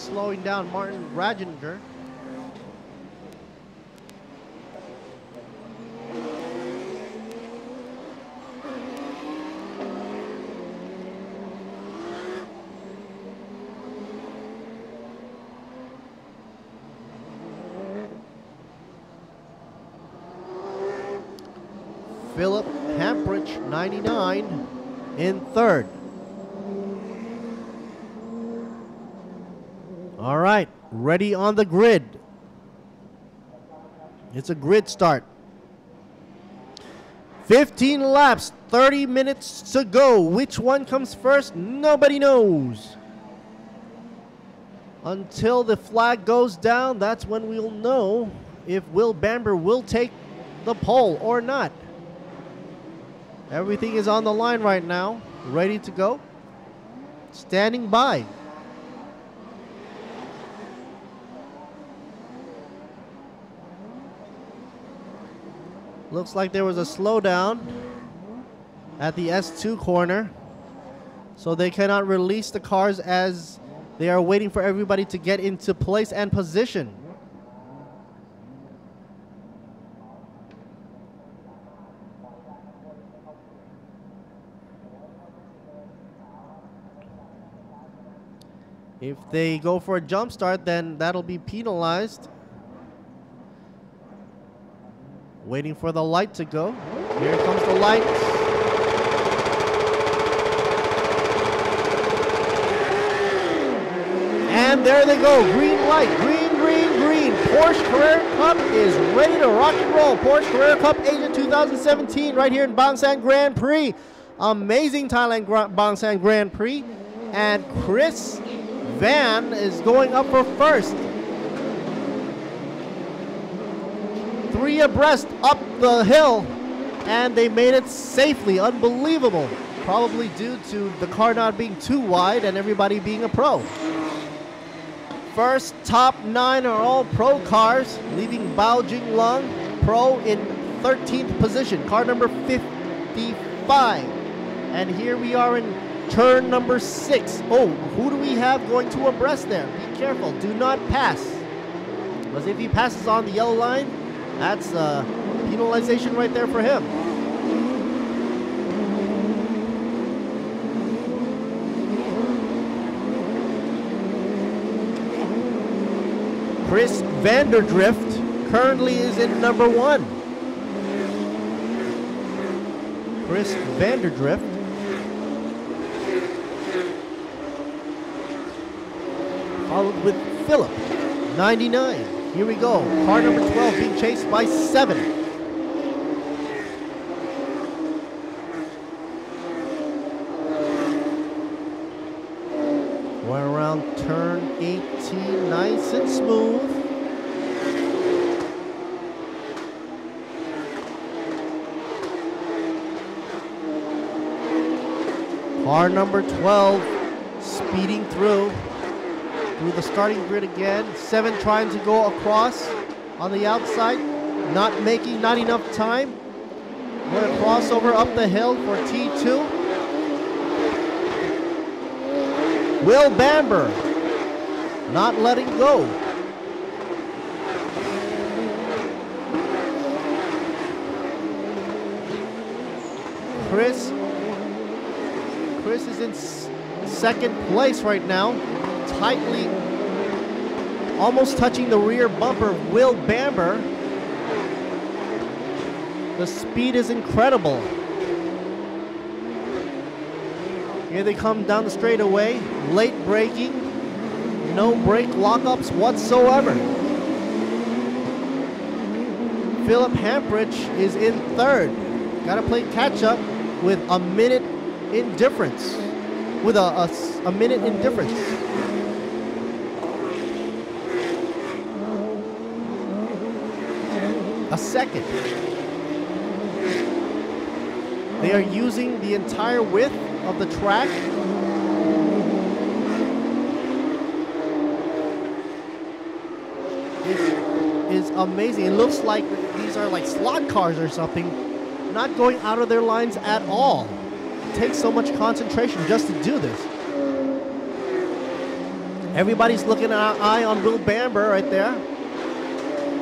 slowing down Martin Rajinger. Philip Hamprich, 99, in third. All right, ready on the grid. It's a grid start. 15 laps, 30 minutes to go. Which one comes first? Nobody knows. Until the flag goes down, that's when we'll know if Will Bamber will take the pole or not. Everything is on the line right now, ready to go. Standing by. Looks like there was a slowdown at the S2 corner, so they cannot release the cars as they are waiting for everybody to get into place and position. If they go for a jump start, then that'll be penalized. Waiting for the light to go. Here comes the light. And there they go. Green light. Green, green, green. Porsche Carrera Cup is ready to rock and roll. Porsche Carrera Cup Asia 2017 right here in Bangsaen Grand Prix. Amazing Thailand Bangsaen Grand Prix. And Chris Van is going up for first. 3 abreast up the hill, and they made it safely. Unbelievable. Probably due to the car not being too wide and everybody being a pro. First top 9 are all pro cars, leaving Bao Jinglong pro in 13th position, car number 55. And here we are in turn number 6. Oh, who do we have going to abreast there? Be careful, do not pass. Because if he passes on the yellow line, that's a penalization right there for him. Chris Vanderdrift currently is in number 1. Chris Vanderdrift. Followed with Philip, 99. Here we go. Car number 12 being chased by 7. Going around turn 18, nice and smooth. Car number 12 speeding through the starting grid again. 7 trying to go across on the outside, not enough time. Going to crossover up the hill for T2. Will Bamber not letting go. Chris is in second place right now, tightly, almost touching the rear bumper of Will Bamber. The speed is incredible. Here they come down the straightaway, late braking, no brake lockups whatsoever. Philip Hamprich is in third. Got to play catch up with a minute in difference. With a minute in difference. A second. They are using the entire width of the track. It is amazing. It looks like these are like slot cars or something, not going out of their lines at all. It takes so much concentration just to do this. Everybody's looking an eye on Will Bamber right there.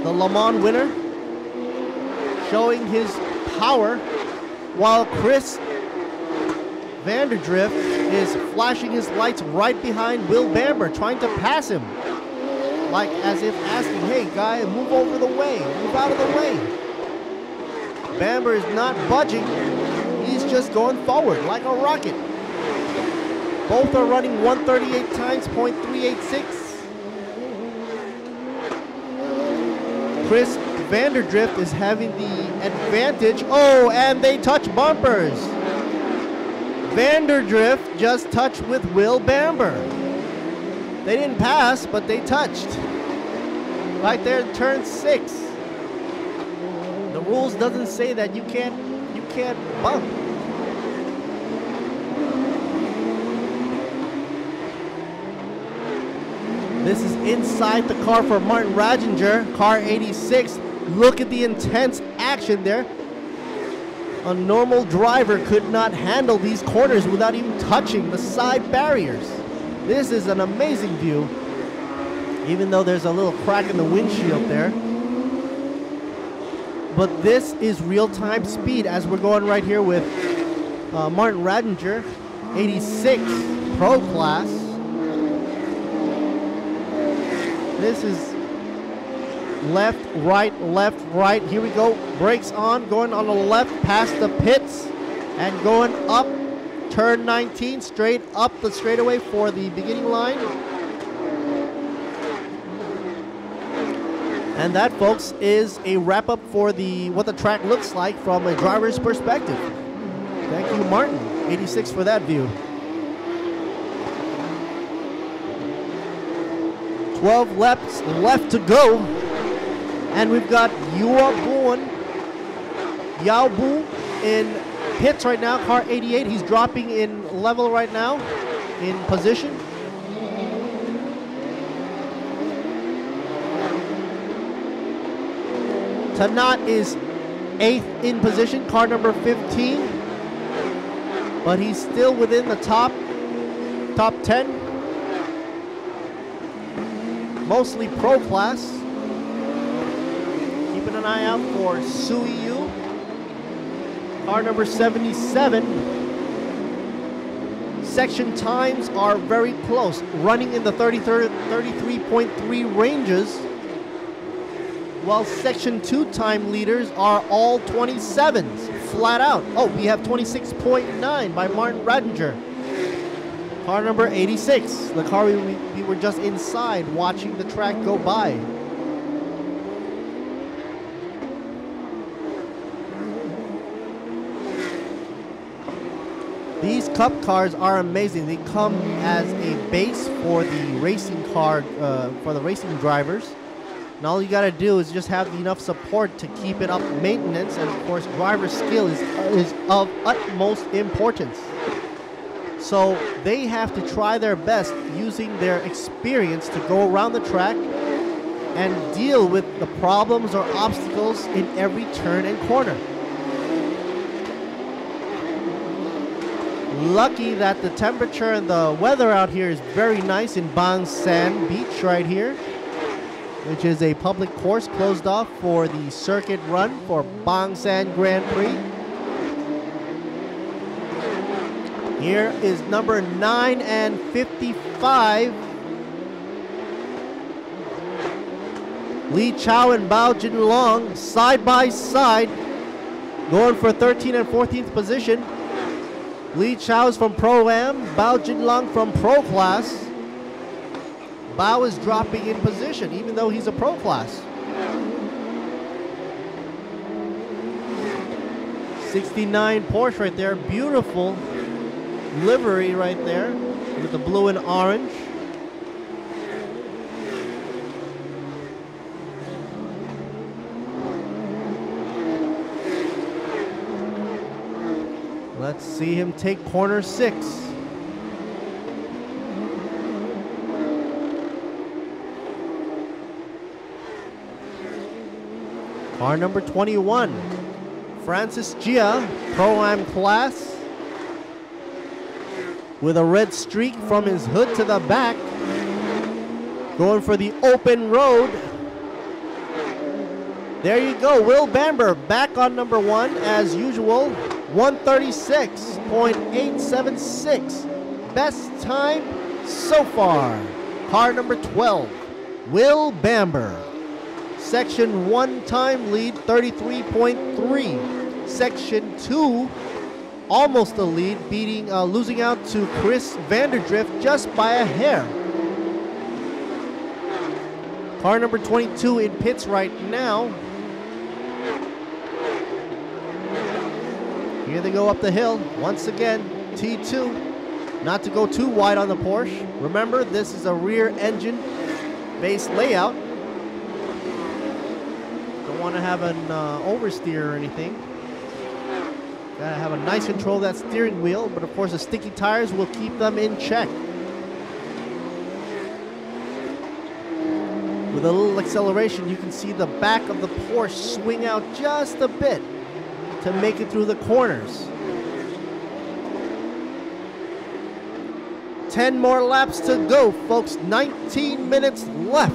The Le Mans winner. Showing his power. While Chris Vanderdrift is flashing his lights right behind Will Bamber, trying to pass him. Like as if asking, hey guy, move over the way, move out of the way. Bamber is not budging. He's just going forward like a rocket. Both are running 138 times .386. Chris Vanderdrift is having the advantage. Oh, and they touch bumpers. Vanderdrift just touched with Will Bamber. They didn't pass, but they touched. Right there in turn 6. The rules doesn't say that you can't bump. This is inside the car for Martin Rajinger, car 86. Look at the intense action there. A normal driver could not handle these corners without even touching the side barriers. This is an amazing view, even though there's a little crack in the windshield there. But this is real-time speed as we're going right here with Martin Rajinger, 86 Pro Class. This is left, right. Here we go. Brakes on, going on the left past the pits and going up turn 19, straight up the straightaway for the beginning line. And that, folks, is a wrap-up for what the track looks like from a driver's perspective. Thank you, Martin, 86, for that view. 12 laps left to go. And we've got Yao Bu in pits right now, car 88. He's dropping in level right now, in position. Tanat is 8th in position, car number 15. But he's still within the top 10. Mostly pro class. Keeping an eye out for Sui Yu, car number 77. Section times are very close, running in the 33.3 ranges, while section 2 time leaders are all 27s, flat out. Oh, we have 26.9 by Martin Rajinger. Car number 86, the car we were just inside watching the track go by. These cup cars are amazing. They come as a base for the racing car, for the racing drivers. And all you gotta do is just have enough support to keep it up maintenance, and of course driver skill is of utmost importance. So they have to try their best using their experience to go around the track and deal with the problems or obstacles in every turn and corner. Lucky that the temperature and the weather out here is very nice in Bangsaen Beach right here, which is a public course closed off for the circuit run for Bangsaen Grand Prix. Here is number 9 and 55. Li Chao and Bao Jinlong side by side, going for 13th and 14th position. Li Chao is from Pro-Am, Bao Jinlong from Pro Class. Bao is dropping in position, even though he's a Pro Class. 69 Porsche right there, beautiful livery right there with the blue and orange. Let's see him take corner 6. Car number 21, Francis Gia, Pro-Am class, with a red streak from his hood to the back. Going for the open road. There you go. Will Bamber back on number 1 as usual. 136.876. Best time so far. Car number 12. Will Bamber. Section 1 time lead 33.3. Section 2 almost the lead, losing out to Chris Vanderdrift just by a hair. Car number 22 in pits right now. Here they go up the hill once again. T2. Not to go too wide on the Porsche. Remember, this is a rear engine base layout. Don't want to have an oversteer or anything. Gotta have a nice control of that steering wheel, but of course the sticky tires will keep them in check. With a little acceleration, you can see the back of the Porsche swing out just a bit to make it through the corners. 10 more laps to go, folks. 19 minutes left.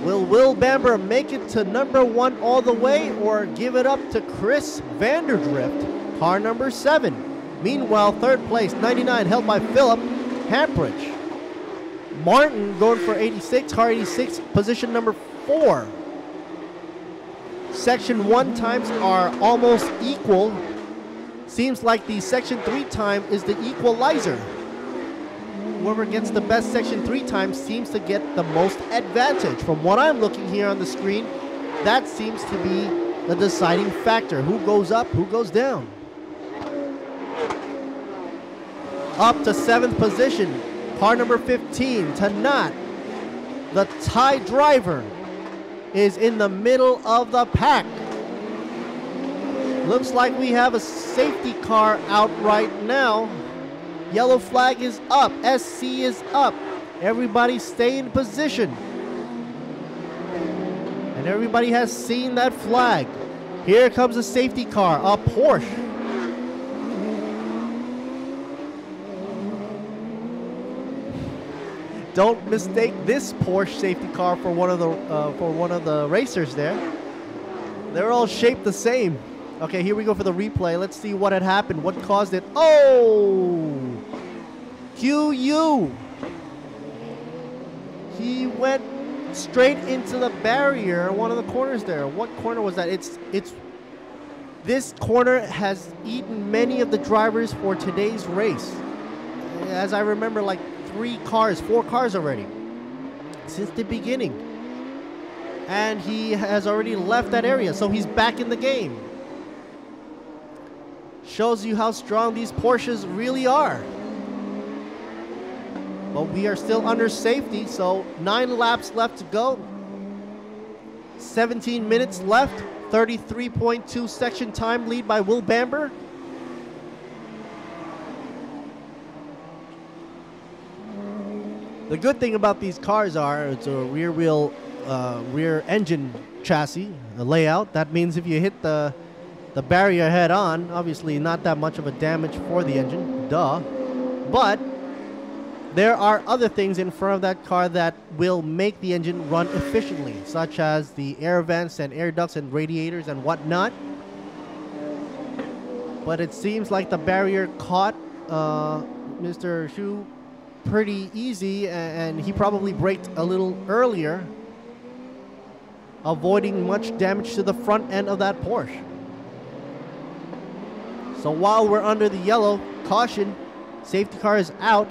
Will Will Bamber make it to number 1 all the way or give it up to Chris Vanderdrift, car number 7? Meanwhile, third place, 99, held by Philip Hampridge. Martin going for 86, car 86, position number 4. Section 1 times are almost equal. Seems like the Section 3 time is the equalizer. Whoever gets the best Section 3 time seems to get the most advantage. From what I'm looking here on the screen, that seems to be the deciding factor. Who goes up, who goes down. Up to 7th position, car number 15, Tanat. The Thai driver is in the middle of the pack. Looks like we have a safety car out right now. Yellow flag is up. SC is up. Everybody stay in position. And everybody has seen that flag. Here comes a safety car, a Porsche. Don't mistake this Porsche safety car for one of the racers there. They're all shaped the same. Okay, here we go for the replay. Let's see what had happened. What caused it? Oh! QU! He went straight into the barrier, one of the corners there. What corner was that? This corner has eaten many of the drivers for today's race. As I remember, like 4 cars already since the beginning. And he has already left that area, so he's back in the game. Shows you how strong these Porsches really are. But we are still under safety, so 9 laps left to go. 17 minutes left. 33.2 section time lead by Will Bamber. The good thing about these cars are it's a rear engine chassis, a layout. That means if you hit the barrier head on, obviously not that much of a damage for the engine, duh. But there are other things in front of that car that will make the engine run efficiently, such as the air vents and air ducts and radiators and whatnot. But it seems like the barrier caught Mr. Xu pretty easy, and he probably braked a little earlier, avoiding much damage to the front end of that Porsche. So while we're under the yellow, caution, safety car is out.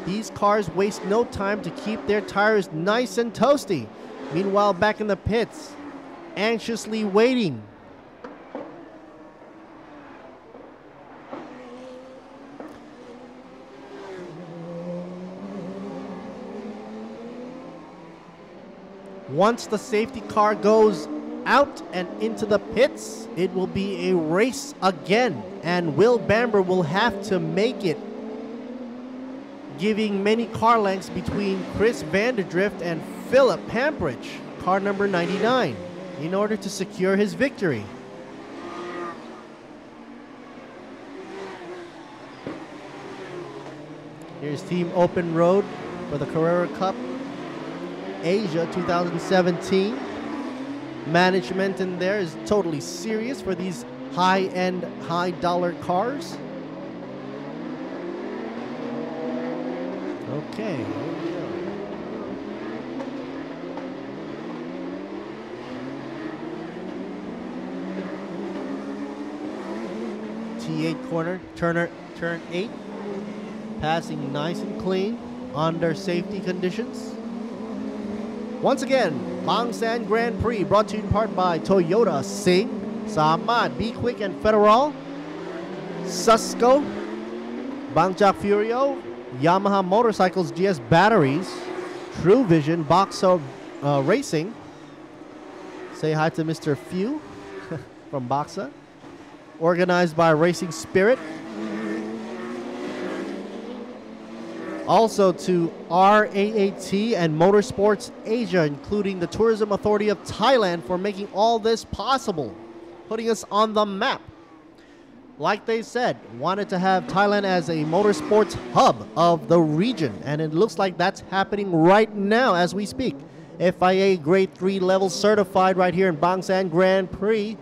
These cars waste no time to keep their tires nice and toasty. Meanwhile, back in the pits, anxiously waiting. Once the safety car goes out and into the pits, it will be a race again, and Will Bamber will have to make it, giving many car lengths between Chris Vanderdrift and Philip Hampridge, car number 99, in order to secure his victory. Here's Team Open Road for the Carrera Cup Asia 2017. Management in there is totally serious for these high-end, high-dollar cars. Okay, here we go. T8 corner, turn 8. Passing nice and clean under safety conditions. Once again, Bangsaen Grand Prix brought to you in part by Toyota, Sing, Samad, Be Quick and Federal, Susco, Bangjak Furio, Yamaha Motorcycles GS Batteries, True Vision, Boxer Racing. Say hi to Mr. Few from Boxa. Organized by Racing Spirit. Also to RAAT and Motorsports Asia, including the Tourism Authority of Thailand, for making all this possible, putting us on the map. Like they said, wanted to have Thailand as a motorsports hub of the region, and it looks like that's happening right now as we speak. FIA Grade 3 level certified right here in Bangsaen Grand Prix,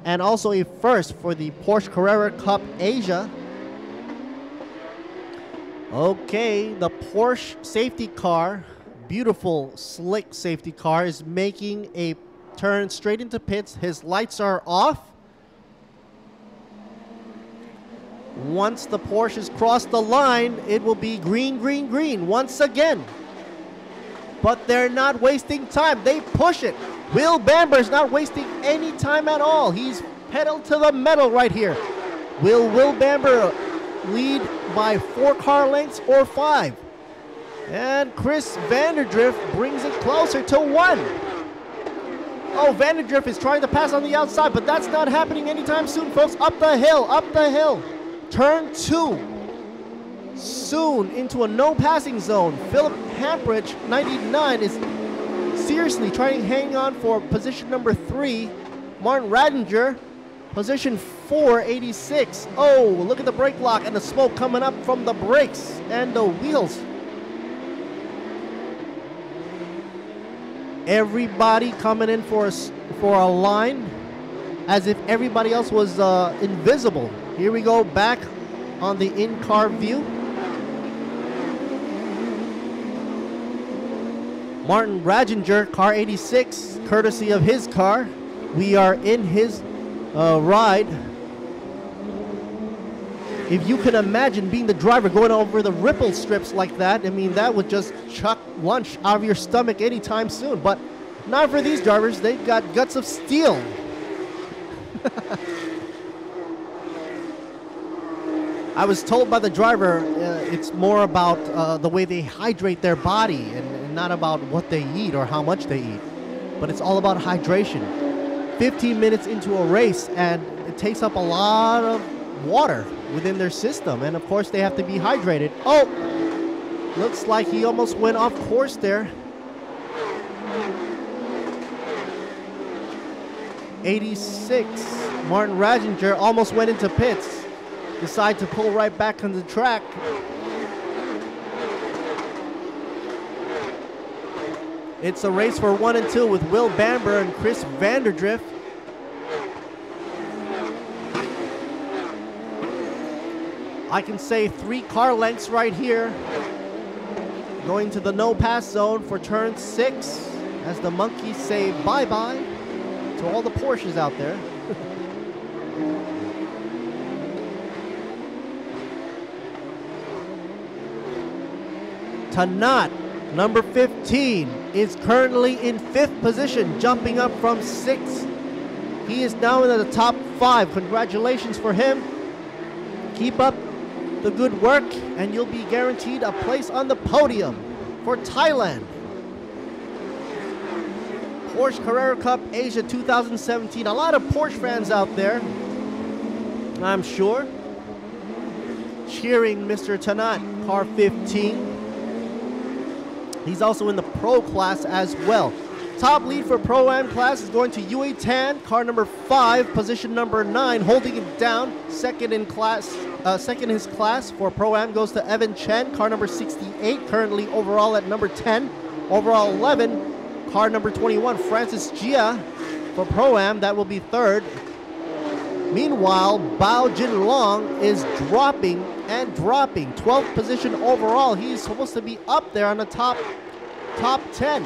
and also a first for the Porsche Carrera Cup Asia. Okay, the Porsche safety car, beautiful, slick safety car, is making a turn straight into pits. His lights are off. Once the Porsches cross the line, it will be green, green, green once again. But they're not wasting time. They push it. Will Bamber's not wasting any time at all. He's pedal to the metal right here. Will Bamber lead by 4 car lengths or 5? And Chris Vanderdrift brings it closer to 1. Oh, Vanderdrift is trying to pass on the outside, but that's not happening anytime soon, folks. Up the hill, up the hill. Turn 2. Soon into a no passing zone. Philip Hampridge, 99, is seriously trying to hang on for position number 3. Martin Radinger, position 4, 86. Oh, look at the brake lock and the smoke coming up from the brakes and the wheels. Everybody coming in for a line as if everybody else was invisible. Here we go back on the in-car view. Martin Radinger, car 86, courtesy of his car. We are in his ride. If you can imagine being the driver going over the ripple strips like that, I mean, that would just chuck lunch out of your stomach anytime soon. But not for these drivers. They've got guts of steel. I was told by the driver it's more about the way they hydrate their body and not about what they eat or how much they eat. But it's all about hydration. 15 minutes into a race, and it takes up a lot of water within their system, and of course they have to be hydrated. Oh, looks like he almost went off course there. 86, Martin Radinger almost went into pits. Decide to pull right back on the track. It's a race for 1 and 2 with Will Bamber and Chris Vanderdrift. I can say 3 car lengths right here. Going to the no pass zone for turn 6 as the monkeys say bye-bye to all the Porsches out there. Tanat, number 15, is currently in 5th position, jumping up from 6th. He is now in the top 5. Congratulations for him. Keep up the good work, and you'll be guaranteed a place on the podium for Thailand. Porsche Carrera Cup Asia 2017. A lot of Porsche fans out there, I'm sure, cheering Mr. Tanat, car 15. He's also in the Pro class as well. Top lead for Pro-Am class is going to Yue Tan, car number 5, position number 9, holding it down. Second in class second in his class for Pro-Am goes to Evan Chen, car number 68, currently overall at number 10. Overall 11, car number 21, Francis Gia for Pro-Am, that will be third. Meanwhile, Bao Jinlong is dropping and dropping. 12th position overall. He's supposed to be up there on the top 10.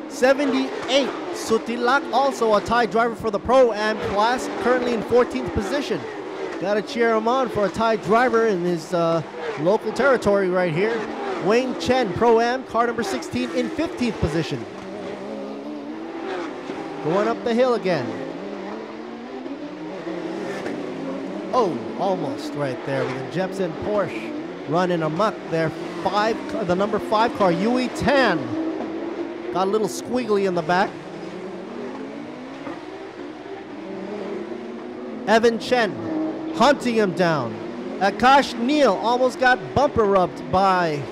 78, Sutilak, also a Thai driver for the Pro-Am class, currently in 14th position. Gotta cheer him on for a Thai driver in his local territory right here. Wayne Chen, Pro-Am, car number 16 in 15th position. Going up the hill again. Oh, almost right there with the Jepsen Porsche running amok there. The number 5 car, Yui Tan. Got a little squiggly in the back. Evan Chen hunting him down. Akash Neal almost got bumper rubbed by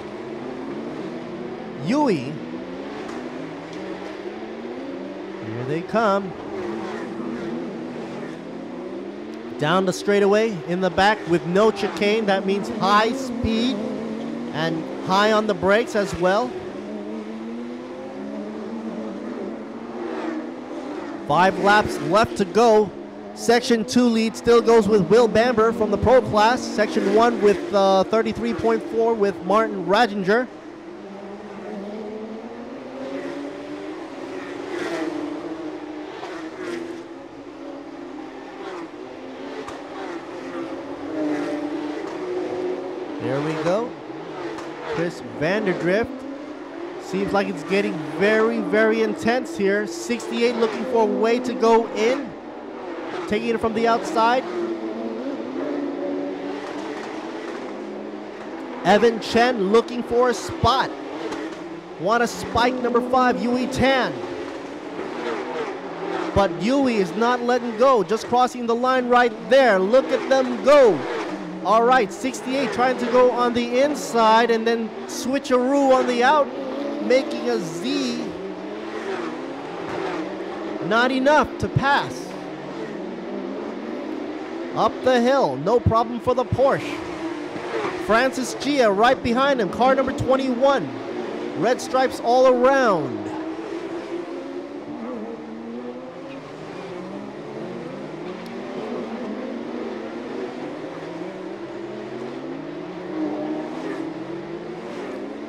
Yui. Here they come. Down the straightaway in the back with no chicane. That means high speed and high on the brakes as well. 5 laps left to go. Section 2 lead still goes with Will Bamber from the Pro class. Section 1 with 33.4 with Martin Rajinger. There we go. Chris Vanderdrift. Seems like it's getting very, very intense here. 68 looking for a way to go in. Taking it from the outside. Evan Chen looking for a spot. Want a spike number 5, Yui Tan. But Yui is not letting go. Just crossing the line right there. Look at them go. All right, 68 trying to go on the inside and then switcheroo on the out, making a Z. Not enough to pass. Up the hill, no problem for the Porsche. Francis Gia right behind him, car number 21. Red stripes all around.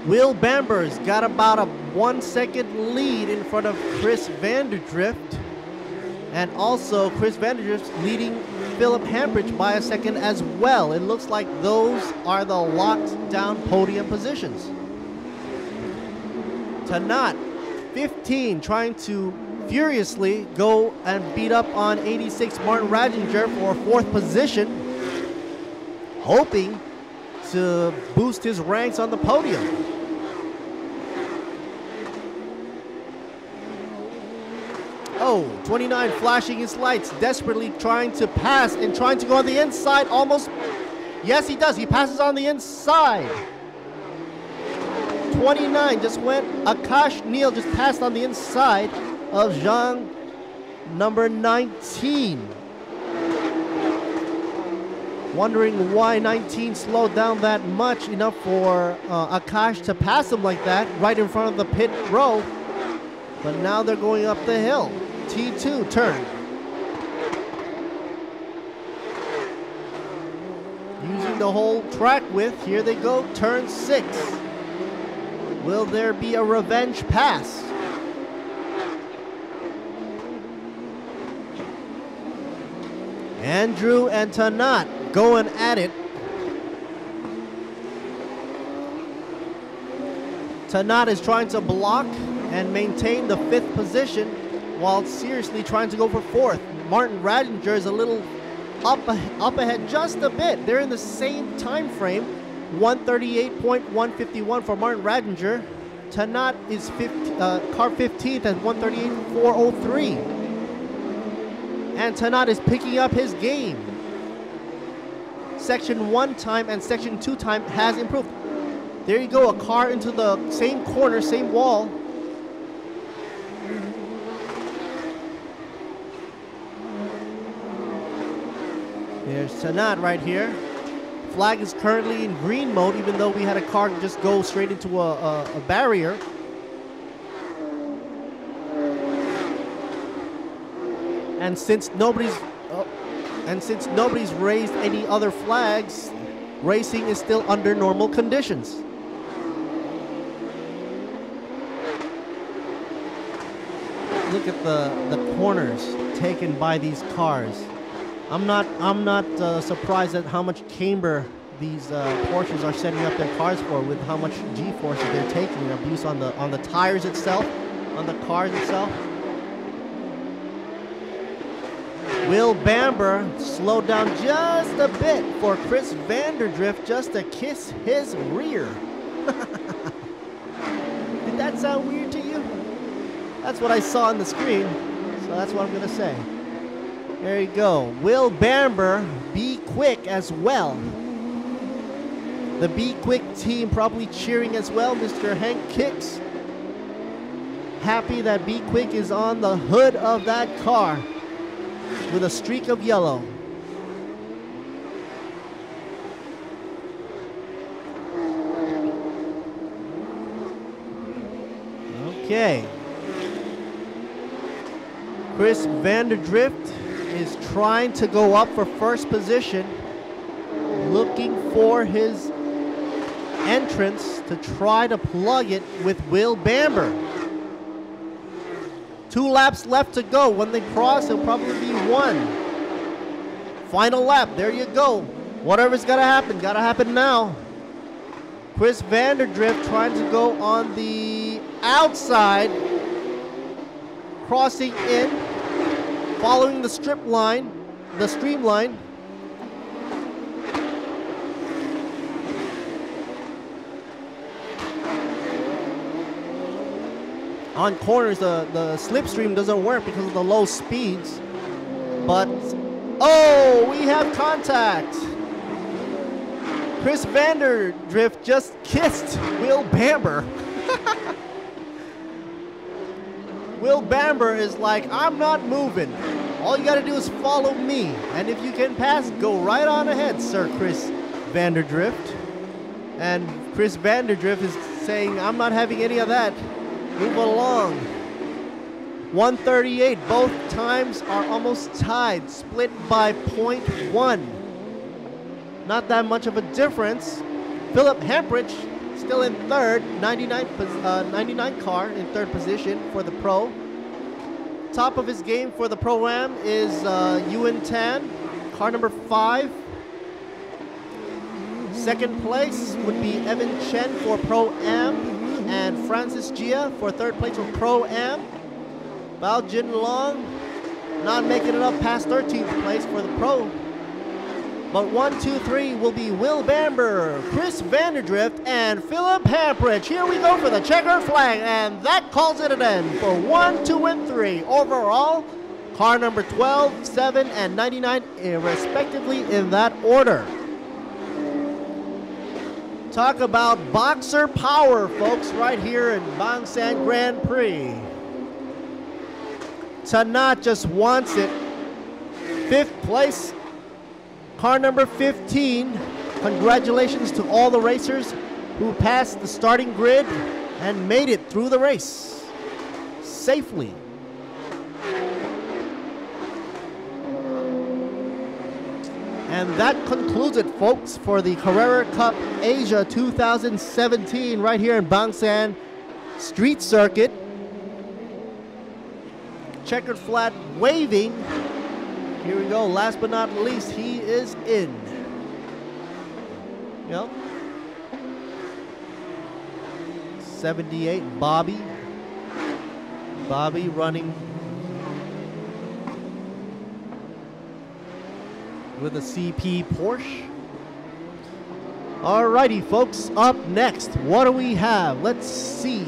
Will Bamber's got about a 1 second lead in front of Chris Vanderdrift. And also Chris Vanderdrift leading Philip Hambridge by a second as well. It looks like those are the locked down podium positions. Tanat, 15, trying to furiously go and beat up on 86 Martin Rajinger for 4th position, hoping to boost his ranks on the podium. Oh, 29 flashing his lights, desperately trying to pass and trying to go on the inside, almost. Yes, he does. He passes on the inside. 29 just went. Akash Neal just passed on the inside of Zhang, number 19. Wondering why 19 slowed down that much, enough for Akash to pass him like that right in front of the pit row. But now they're going up the hill. T2 turn. Using the whole track width. Here they go. Turn 6. Will there be a revenge pass? Andrew and Tanat going at it. Tanat is trying to block and maintain the 5th position while seriously trying to go for 4th. Martin Rajinger is a little up ahead just a bit. They're in the same time frame. 138.151 for Martin Rajinger. Tanat is car 15th at 138.403. And Tanat is picking up his game. Section 1 time and Section 2 time has improved. There you go, a car into the same corner, same wall. There's Sanat right here. Flag is currently in green mode, even though we had a car just go straight into a barrier. And since nobody's raised any other flags, racing is still under normal conditions. Look at the corners taken by these cars. I'm not surprised at how much camber these Porsches are setting up their cars for, with how much G-force they're taking, abuse on the tires itself, on the cars itself. Will Bamber slowed down just a bit for Chris Vanderdrift just to kiss his rear. Did that sound weird to you? That's what I saw on the screen, so that's what I'm gonna say. There you go. Will Bamber be quick as well? The Be Quick team probably cheering as well. Mr. Hank Kicks, happy that Be Quick is on the hood of that car with a streak of yellow. Okay. Chris Vanderdrift is trying to go up for first position, looking for his entrance to try to plug it with Will Bamber. 2 laps left to go. When they cross, it'll probably be 1. Final lap, there you go. Whatever's gotta happen now. Chris Vanderdrift trying to go on the outside, crossing in, following the streamline. On corners, the slipstream doesn't work because of the low speeds. But, oh, we have contact. Chris Vanderdrift just kissed Will Bamber. Will Bamber is like, I'm not moving. All you gotta do is follow me. And if you can pass, go right on ahead, Sir Chris Vanderdrift. And Chris Vanderdrift is saying, I'm not having any of that. Move along. 138. Both times are almost tied, split by 0.1. Not that much of a difference. Philip Hamprich still in third, 99 car in third position for the Pro. Top of his game for the Pro-Am is Ewan Tan, car number 5. Second place would be Evan Chen for Pro-Am, and Francis Gia for third place for Pro-Am. Bao Jin Long not making it up past 13th place for the Pro. But 1, 2, 3 will be Will Bamber, Chris Vanderdrift, and Philip Hamprich. Here we go for the checkered flag, and that calls it an end for 1, 2, and 3. Overall, car number 12, 7, and 99 respectively in that order. Talk about boxer power, folks, right here in Bangsaen Grand Prix. Tanat just wants it. 5th place. Car number 15, congratulations to all the racers who passed the starting grid and made it through the race safely. And that concludes it, folks, for the Carrera Cup Asia 2017 right here in Bangsaen Street Circuit. Checkered flag waving. Here we go. Last but not least, he is in. Yep. 78, Bobby. Bobby running with a CP Porsche. Alrighty, folks. Up next, what do we have? Let's see.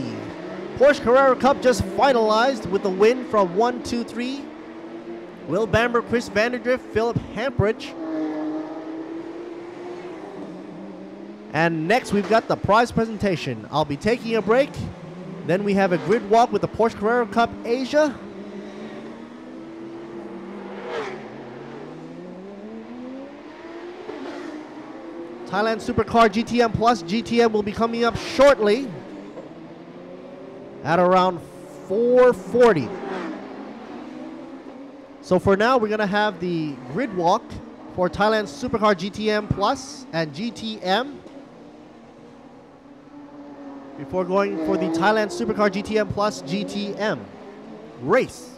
Porsche Carrera Cup just finalized with a win from 1, 2, 3. Will Bamber, Chris Vanderdrift, Philip Hamprich. And next we've got the prize presentation. I'll be taking a break. Then we have a grid walk with the Porsche Carrera Cup Asia. Thailand Supercar GTM Plus GTM will be coming up shortly at around 4:40. So for now, we're going to have the grid walk for Thailand Supercar GTM Plus and GTM before going for the Thailand Supercar GTM Plus GTM race.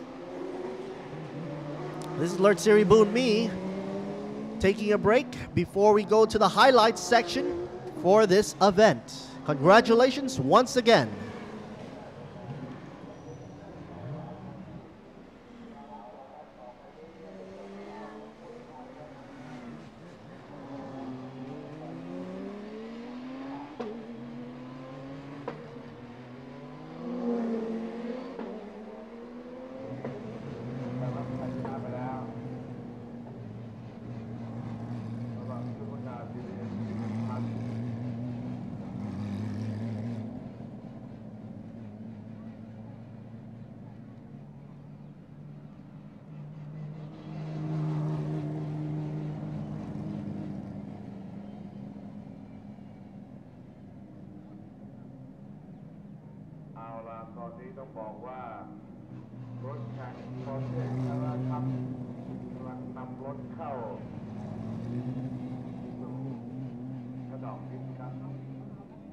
This is Lord Siri Boon Me taking a break before we go to the highlights section for this event. Congratulations once again.ตอนนี้ต้องบอกว่ารถแข่ง Porsche Carrera Cup กำลังนำรถเข้าสู่กระดองพิษครับ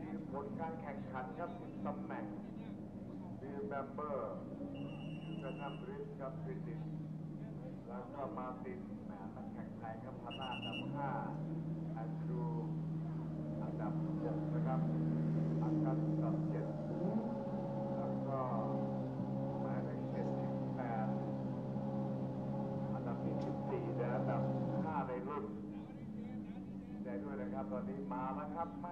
มีผลการแข่งขันครับ10ตำแหน่งมีแบมเบอร์กระทำริสครับฟิลิปแล้วก็มาตินนักแข่งไทยครับพนาอันดับ5อันดรูอันดับ6นะครับอันดับ7แล้วก็หมายเลข78อันดับ14และอันดับ5ในรุ่นได้ด้วยนะครับตอนนี้มาแล้วครับแม่